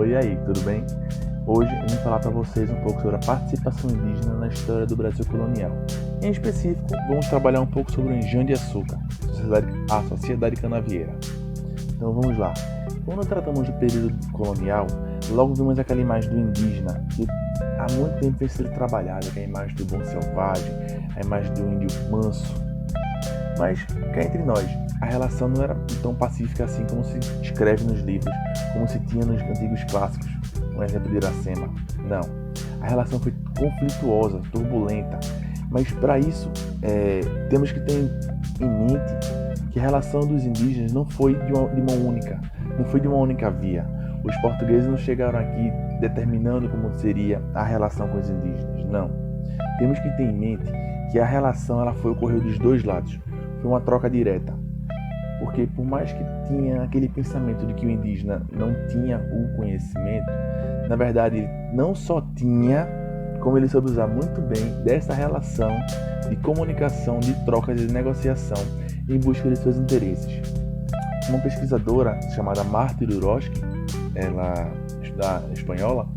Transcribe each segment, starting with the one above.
Oi, e aí, tudo bem? Hoje eu vim falar para vocês um pouco sobre a participação indígena na história do Brasil colonial. Em específico, vamos trabalhar um pouco sobre o engenho de açúcar, a sociedade canavieira. Então vamos lá. Quando tratamos do período colonial, logo vimos aquela imagem do indígena, que há muito tempo vem sendo trabalhada, que é a imagem do bom selvagem, a imagem do índio manso. Mas, cá entre nós, a relação não era tão pacífica assim como se escreve nos livros, como se tinha nos antigos clássicos, um exemplo de Iracema. Não. A relação foi conflituosa, turbulenta, mas para isso temos que ter em mente que a relação dos indígenas não foi de uma única via. Os portugueses não chegaram aqui determinando como seria a relação com os indígenas, não. Temos que ter em mente que a relação ocorreu dos dois lados. Foi uma troca direta, porque por mais que tinha aquele pensamento de que o indígena não tinha o conhecimento, na verdade ele não só tinha, como ele soube usar muito bem dessa relação de comunicação, de trocas e de negociação em busca de seus interesses. Uma pesquisadora chamada Marta Irurosky, ela espanhola,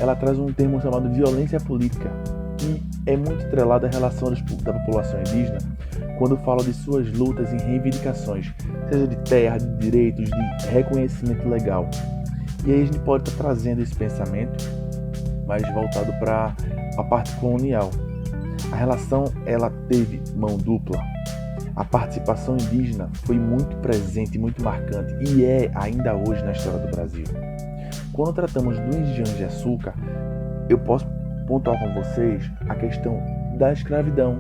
ela traz um termo chamado violência política, que é muito atrelado à relação da população indígena quando fala de suas lutas e reivindicações, seja de terra, de direitos, de reconhecimento legal. E aí a gente pode estar trazendo esse pensamento mais voltado para a parte colonial. A relação ela teve mão dupla. A participação indígena foi muito presente, muito marcante e é ainda hoje na história do Brasil. Quando tratamos do engenho de açúcar, eu posso pontuar com vocês a questão da escravidão.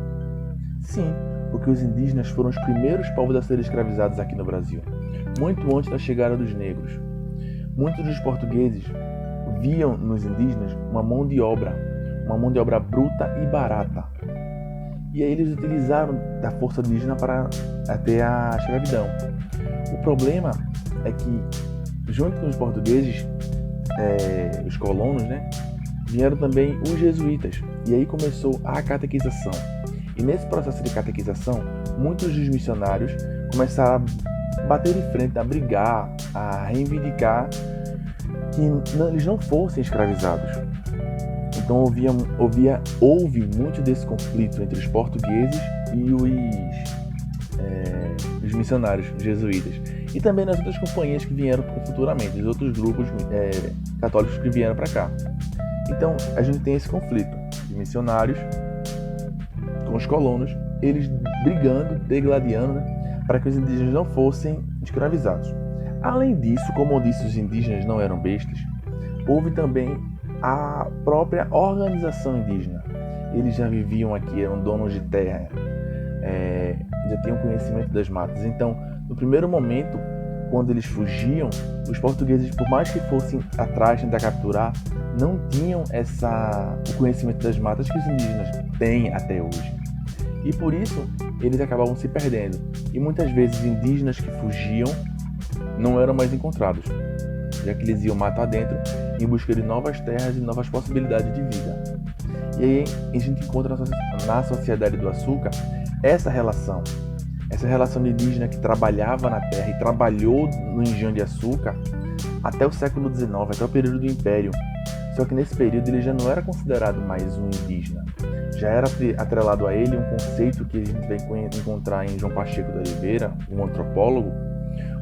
Sim, porque os indígenas foram os primeiros povos a serem escravizados aqui no Brasil, muito antes da chegada dos negros. Muitos dos portugueses viam nos indígenas uma mão de obra bruta e barata. E aí eles utilizaram da força indígena para até a escravidão. O problema é que, junto com os portugueses, os colonos, vieram também os jesuítas. E aí começou a catequização. E nesse processo de catequização, muitos dos missionários começaram a bater de frente, a brigar, a reivindicar que eles não fossem escravizados. Então houve muito desse conflito entre os portugueses e os missionários os jesuítas. E também nas outras companhias que vieram futuramente, os outros grupos católicos que vieram para cá. Então a gente tem esse conflito de missionários com os colonos, eles brigando, degladiando, para que os indígenas não fossem escravizados. Além disso, como eu disse, os indígenas não eram bestas, houve também a própria organização indígena. Eles já viviam aqui, eram donos de terra, já tinham conhecimento das matas. Então, no primeiro momento, quando eles fugiam, os portugueses, por mais que fossem atrás tentar capturar, não tinham o conhecimento das matas que os indígenas têm até hoje. E por isso, eles acabavam se perdendo. E muitas vezes, indígenas que fugiam não eram mais encontrados, já que eles iam matar dentro em busca de novas terras e novas possibilidades de vida. E aí a gente encontra na sociedade do açúcar essa relação de indígena que trabalhava na terra e trabalhou no engenho de açúcar até o século XIX, até o período do Império. Só que nesse período ele já não era considerado mais um indígena. Já era atrelado a ele um conceito que a gente vai encontrar em João Pacheco de Oliveira, um antropólogo,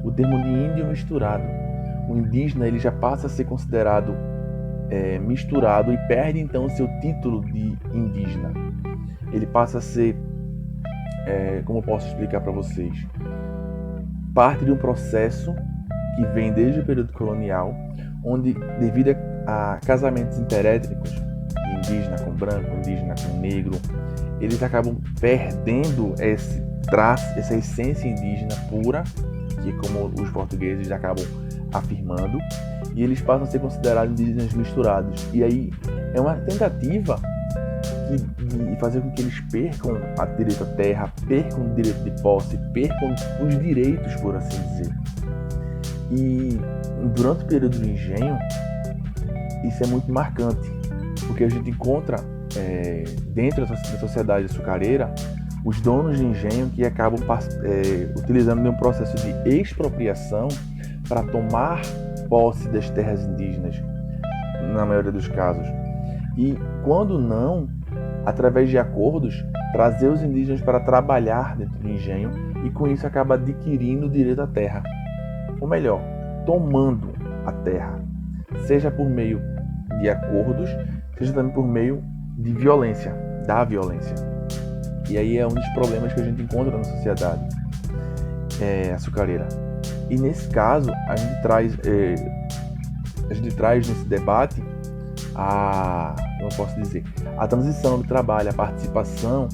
o termo de índio misturado. O indígena ele já passa a ser considerado misturado e perde então o seu título de indígena. Ele passa a ser, como eu posso explicar para vocês, parte de um processo que vem desde o período colonial, onde devido a casamentos interétnicos, indígena com branco, indígena com negro, eles acabam perdendo essa essência indígena pura, que como os portugueses acabam afirmando, e eles passam a ser considerados indígenas misturados. E aí é uma tentativa de fazer com que eles percam a direito à terra, percam o direito de posse, percam os direitos, por assim dizer. E durante o período do engenho, isso é muito marcante, porque a gente encontra dentro da sociedade açucareira os donos de engenho que acabam utilizando de um processo de expropriação para tomar posse das terras indígenas na maioria dos casos. E quando não, através de acordos, trazer os indígenas para trabalhar dentro do engenho e com isso acaba adquirindo o direito à terra. Ou melhor, tomando a terra, seja por meio de acordos, seja também por meio de violência, da violência. E aí é um dos problemas que a gente encontra na sociedade açucareira. E nesse caso, a gente traz nesse debate a transição do trabalho, a participação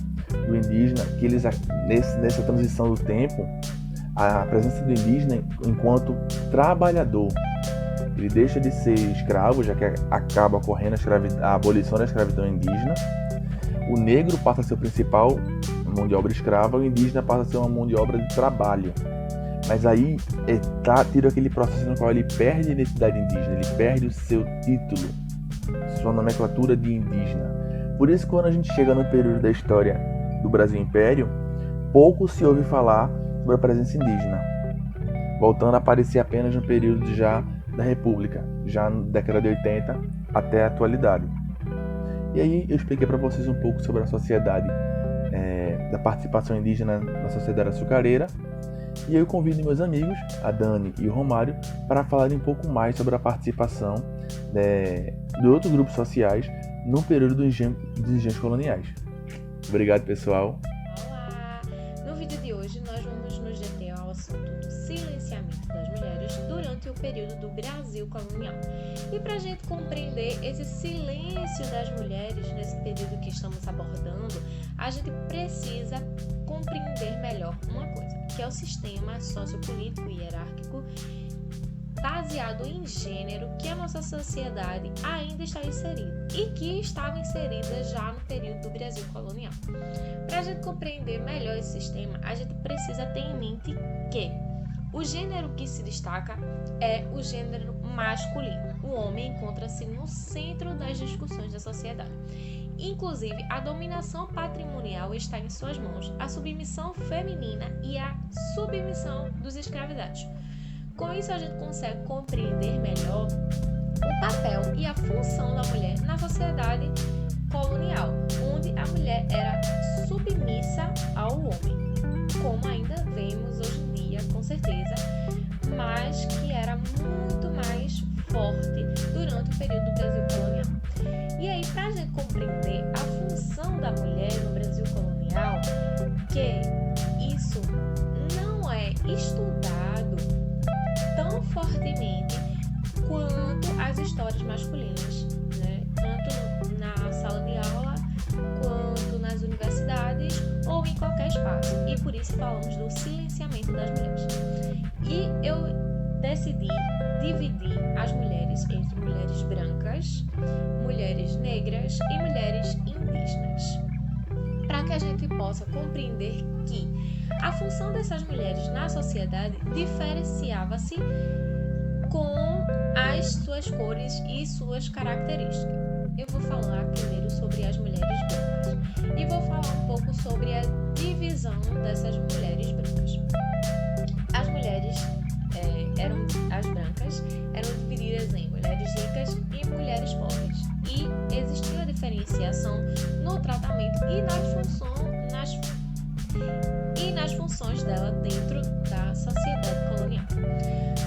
do indígena, que eles nessa transição do tempo, a presença do indígena enquanto trabalhador, ele deixa de ser escravo, já que acaba ocorrendo a abolição da escravidão indígena. O negro passa a ser o principal mão de obra escrava, o indígena passa a ser uma mão de obra de trabalho. Mas aí tira aquele processo no qual ele perde a identidade indígena, ele perde o seu título, sua nomenclatura de indígena. Por isso, quando a gente chega no período da história do Brasil Império, pouco se ouve falar sobre a presença indígena, voltando a aparecer apenas no período já da República, já na década de 80 até a atualidade. E aí eu expliquei para vocês um pouco sobre a sociedade, da participação indígena na sociedade açucareira. E eu convido meus amigos, a Dani e o Romário, para falarem um pouco mais sobre a participação de outros grupos sociais no período dos engenhos coloniais. Obrigado, pessoal. Olá! No vídeo de hoje nós vamos nos deter ao assunto do silenciamento das mulheres durante o período do Brasil colonial. E para a gente compreender esse silêncio das mulheres nesse período que estamos abordando, a gente precisa compreender melhor uma coisa, que é o sistema sociopolítico e hierárquico baseado em gênero que a nossa sociedade ainda está inserida e que estava inserida já no período do Brasil colonial. Para a gente compreender melhor esse sistema, a gente precisa ter em mente que o gênero que se destaca é o gênero masculino. O homem encontra-se no centro das discussões da sociedade. Inclusive, a dominação patrimonial está em suas mãos, a submissão feminina e a submissão dos escravizados. Com isso, a gente consegue compreender melhor o papel e a função da mulher na sociedade colonial, onde a mulher era submissa ao homem, como ainda vemos hoje em dia, com certeza, mas que era muito mais forte durante o período do Brasil colonial. E aí, para a gente compreender a função da mulher no Brasil colonial, que isso não é estudado tão fortemente quanto as histórias masculinas, né? Tanto na sala de aula, quanto nas universidades ou em qualquer espaço. E por isso falamos do silenciamento das mulheres. E eu decidi dividir as mulheres entre mulheres brancas, mulheres negras e mulheres indígenas, para que a gente possa compreender que a função dessas mulheres na sociedade diferenciava-se com as suas cores e suas características. Eu vou falar primeiro sobre as mulheres brancas e vou falar um pouco sobre a divisão dessas mulheres brancas. As mulheres as brancas eram divididas em mulheres ricas e mulheres pobres, e existia a diferenciação no tratamento e nas funções dela dentro da sociedade colonial.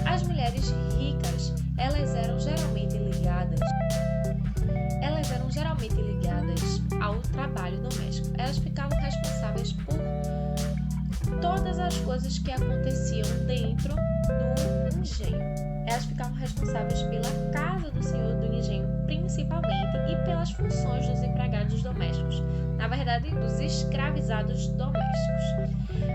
As mulheres ricas, elas eram geralmente ligadas ao trabalho doméstico. Elas ficavam responsáveis por todas as coisas que aconteciam dentro do engenho. Elas ficavam responsáveis pela casa do senhor do engenho, principalmente, e pelas funções dos empregados domésticos, na verdade, dos escravizados domésticos.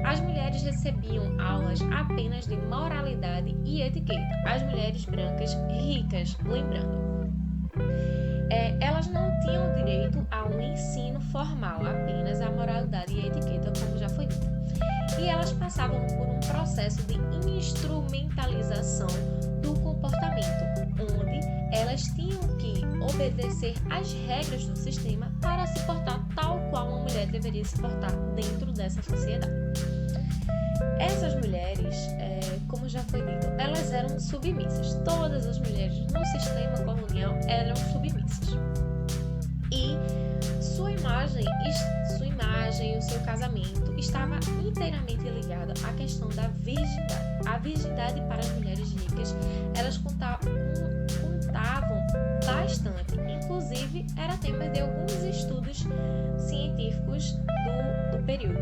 As mulheres recebiam aulas apenas de moralidade e etiqueta. As mulheres brancas ricas, lembrando, elas não tinham direito a um ensino formal, apenas a moralidade e a etiqueta, como já foi dito. E elas passavam por um processo de instrumentalização do comportamento, onde elas tinham que obedecer às regras do sistema para se portar tal qual uma mulher deveria se portar dentro dessa sociedade. Essas mulheres, como já foi dito, elas eram submissas. Todas as mulheres no sistema colonial eram submissas. E sua imagem, o seu casamento estava inteiramente ligado à questão da virgindade. A virgindade para as mulheres ricas, elas contavam bastante. Inclusive, era tema de alguns estudos científicos do período.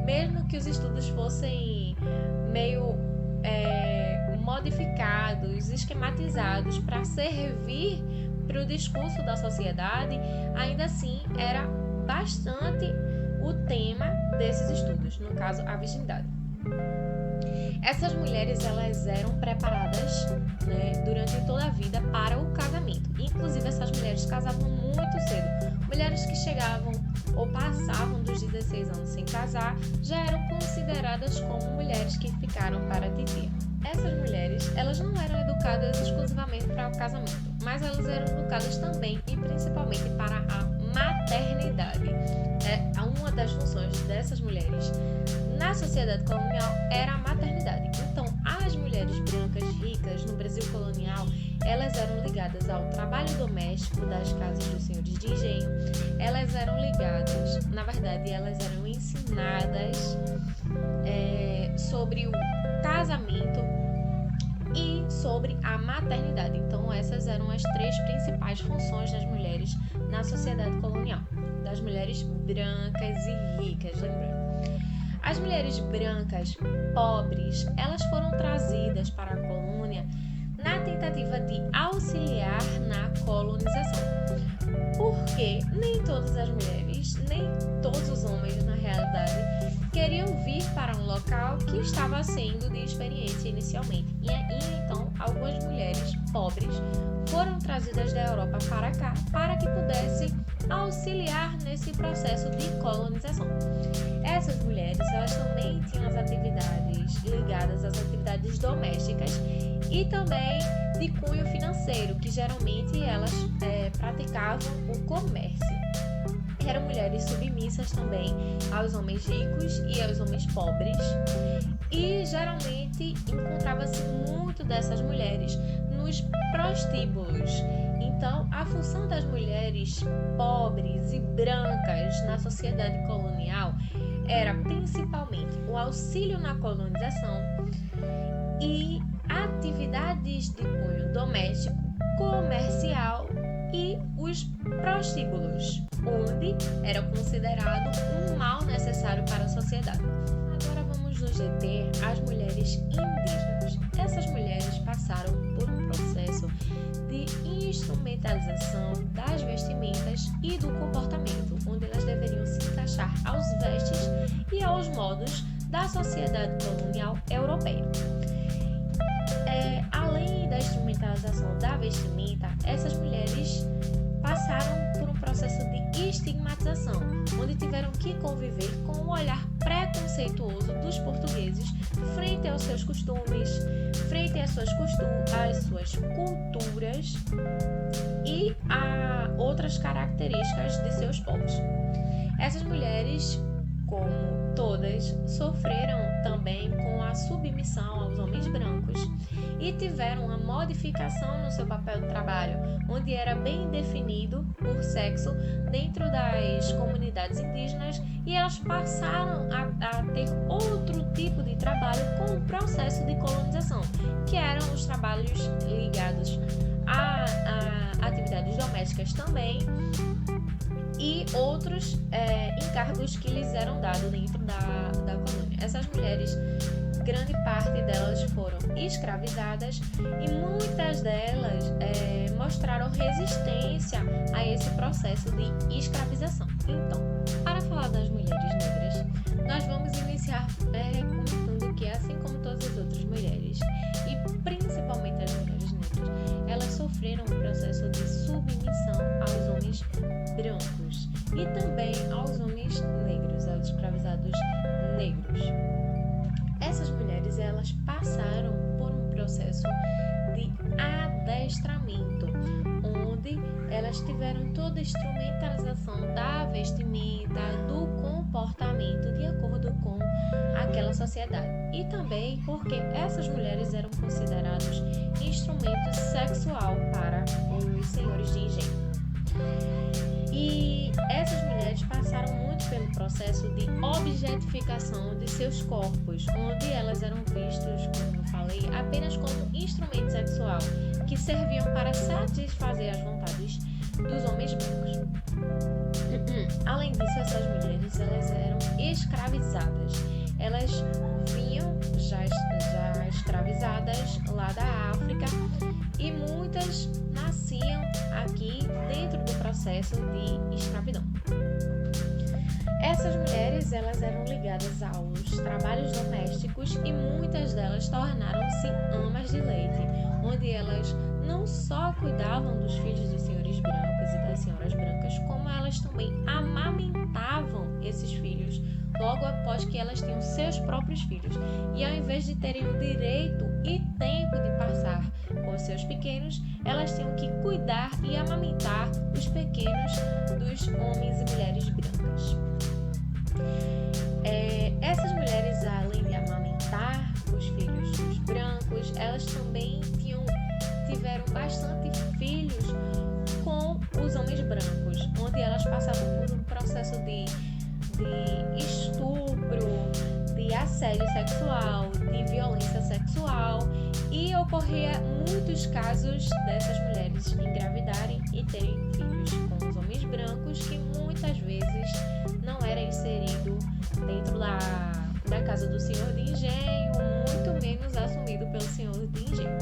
Mesmo que os estudos fossem meio modificados, esquematizados para servir para o discurso da sociedade, ainda assim era bastante o tema desses estudos, no caso a virgindade. Essas mulheres, elas eram preparadas, durante toda a vida para o casamento. Inclusive, essas mulheres casavam muito cedo. Mulheres que chegavam ou passavam dos 16 anos sem casar já eram consideradas como mulheres que ficaram para a titia. Essas mulheres, elas não eram educadas exclusivamente para o casamento, mas elas eram educadas também e principalmente para a maternidade. Uma das funções dessas mulheres na sociedade colonial era a maternidade. Então, as mulheres brancas ricas no Brasil colonial, elas eram ligadas ao trabalho doméstico das casas dos senhores de engenho. Elas eram ligadas, na verdade, elas eram ensinadas sobre o casamento e sobre a maternidade. Então, essas eram as três principais funções das mulheres na sociedade colonial, das mulheres brancas e ricas, lembrando. As mulheres brancas, pobres, elas foram trazidas para a colônia na tentativa de auxiliar na colonização. Porque nem todas as mulheres, nem todos os homens, na realidade, queriam vir para um local que estava sendo de experiência inicialmente. E então, algumas mulheres pobres foram trazidas da Europa para cá para que pudessem auxiliar nesse processo de colonização. Essas mulheres, elas também tinham as atividades ligadas às atividades domésticas e também de cunho financeiro, que geralmente elas praticavam o comércio. Eram mulheres submissas também aos homens ricos e aos homens pobres, e geralmente encontrava-se muito dessas mulheres nos prostíbulos. Então, a função das mulheres pobres e brancas na sociedade colonial era principalmente o auxílio na colonização e atividades de cunho doméstico, comercial e os prostíbulos, onde era considerado um mal necessário para a sociedade. Agora vamos nos deter às mulheres indígenas. Essas mulheres passaram por um processo de instrumentalização das vestimentas e do comportamento, onde elas deveriam se encaixar aos vestes e aos modos da sociedade colonial europeia. Além da instrumentalização da vestimenta, essas mulheres passaram por um processo de estigmatização, onde tiveram que conviver com o olhar preconceituoso dos portugueses frente aos seus costumes, frente às suas culturas e a outras características de seus povos. Essas mulheres, como todas, sofreram também com a submissão aos homens brancos e tiveram uma modificação no seu papel de trabalho, onde era bem definido por sexo dentro das comunidades indígenas, e elas passaram a ter outro tipo de trabalho com o processo de colonização, que eram os trabalhos ligados a atividades domésticas também e outros encargos que lhes eram dados dentro da colônia. Essas mulheres, grande parte delas foram escravizadas e muitas delas mostraram resistência a esse processo de escravização. Então, para falar das mulheres negras, nós vamos iniciar comentando que, assim como todas as outras mulheres, e principalmente as mulheres negras, elas sofreram um processo de submissão aos homens brancos e também aos homens negros, aos escravizados negros. Essas mulheres, elas passaram por um processo de adestramento, onde elas elas tiveram toda a instrumentalização da vestimenta, do comportamento de acordo com aquela sociedade. E também porque essas mulheres eram consideradas instrumento sexual para os senhores de engenho. E essas mulheres passaram muito pelo processo de objetificação de seus corpos, onde elas eram vistas, como eu falei, apenas como instrumento sexual, que serviam para satisfazer as vontades dos homens brancos. Além disso, essas mulheres elas eram escravizadas. Elas vinham já escravizadas lá da África e muitas nasciam aqui dentro do processo de escravidão. Essas mulheres elas eram ligadas aos trabalhos domésticos e muitas delas tornaram-se amas de leite, onde elas não só cuidavam dos filhos dos senhores brancos e das senhoras brancas, como elas também amamentavam esses filhos logo após que elas tinham seus próprios filhos. E ao invés de terem o direito e tempo de passar com os seus pequenos, elas tinham que cuidar e amamentar os pequenos dos homens e mulheres brancas. Essas mulheres, além de amamentar os filhos dos brancos, elas também tiveram bastante filhos com os homens brancos, onde elas passavam por um processo de estupro, de assédio sexual, de violência sexual, e ocorria muitos casos dessas mulheres engravidarem e terem filhos com os homens brancos, que muitas vezes não era inserido dentro da casa do senhor de engenho, muito menos assumido pelo senhor de engenho.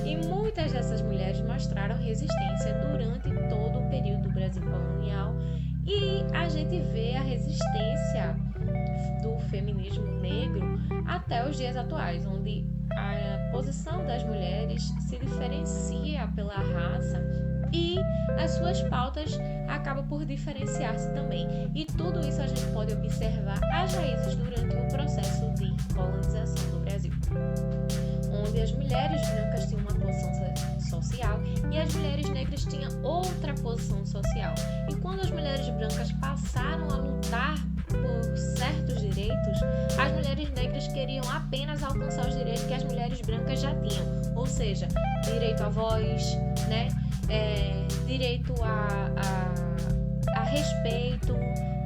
E muitas dessas mulheres mostraram resistência durante todo o período do Brasil colonial, e a gente vê a resistência do feminismo negro até os dias atuais, onde a posição das mulheres se diferencia pela raça e as suas pautas acabam por diferenciar-se também. E tudo isso a gente pode observar as raízes durante o processo de colonização do Brasil, onde as mulheres brancas tinham uma posição social e as mulheres negras tinham outra posição social. E quando as mulheres brancas passaram a lutar por certos direitos, as mulheres negras queriam apenas alcançar os direitos que as mulheres brancas já tinham, ou seja, direito à voz, né? Direito a respeito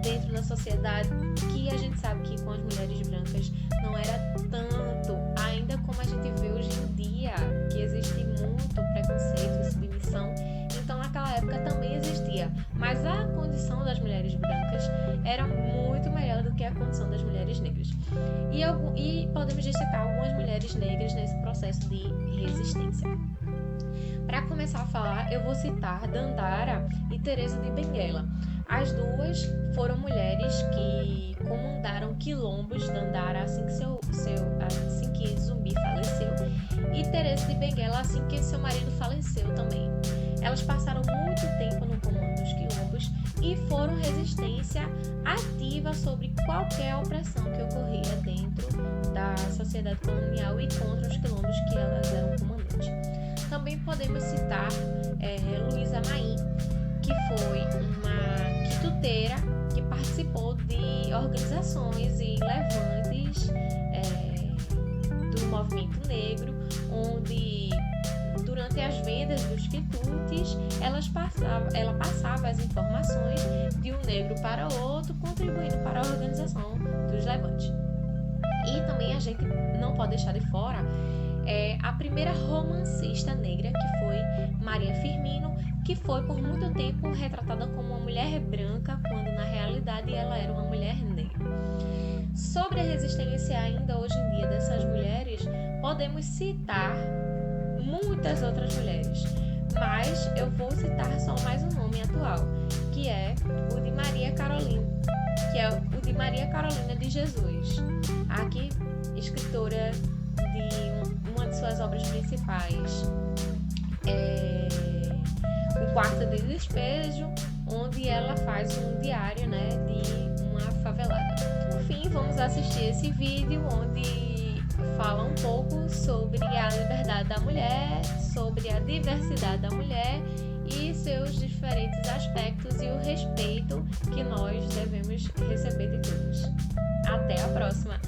dentro da sociedade, que a gente sabe que com as mulheres brancas não era tanto, ainda como a gente vê hoje em dia, que existe muito preconceito e submissão. Então naquela época também existia, mas a condição das mulheres brancas era muito melhor do que a condição das mulheres negras. E podemos destacar algumas mulheres negras nesse processo de resistência. Para começar a falar, eu vou citar Dandara e Teresa de Benguela. As duas foram mulheres que comandaram quilombos. Dandara assim que Zumbi faleceu, e Teresa de Benguela assim que seu marido faleceu também. Elas passaram muito tempo no comando dos quilombos e foram resistência ativa sobre qualquer opressão que ocorria dentro da sociedade colonial e contra os quilombos que elas eram comandantes. Também podemos citar Luísa Maim, que foi uma quituteira que participou de organizações e levantes do movimento negro, onde durante as vendas dos quitutes ela passava as informações de um negro para outro, contribuindo para a organização dos levantes. E também a gente não pode deixar de fora a primeira romancista negra, que foi Maria Firmino, que foi por muito tempo retratada como uma mulher branca, quando na realidade ela era uma mulher negra. Sobre a resistência ainda hoje em dia dessas mulheres, podemos citar muitas outras mulheres, mas eu vou citar só mais um nome atual, que é o de Maria Carolina, de Jesus, aqui escritora de uma de suas obras principais, O Quarto de Despejo, onde ela faz um diário, né, de uma favelada. Por fim, vamos assistir esse vídeo onde fala um pouco sobre a liberdade da mulher, sobre a diversidade da mulher e seus diferentes aspectos e o respeito que nós devemos receber de todos. Até a próxima!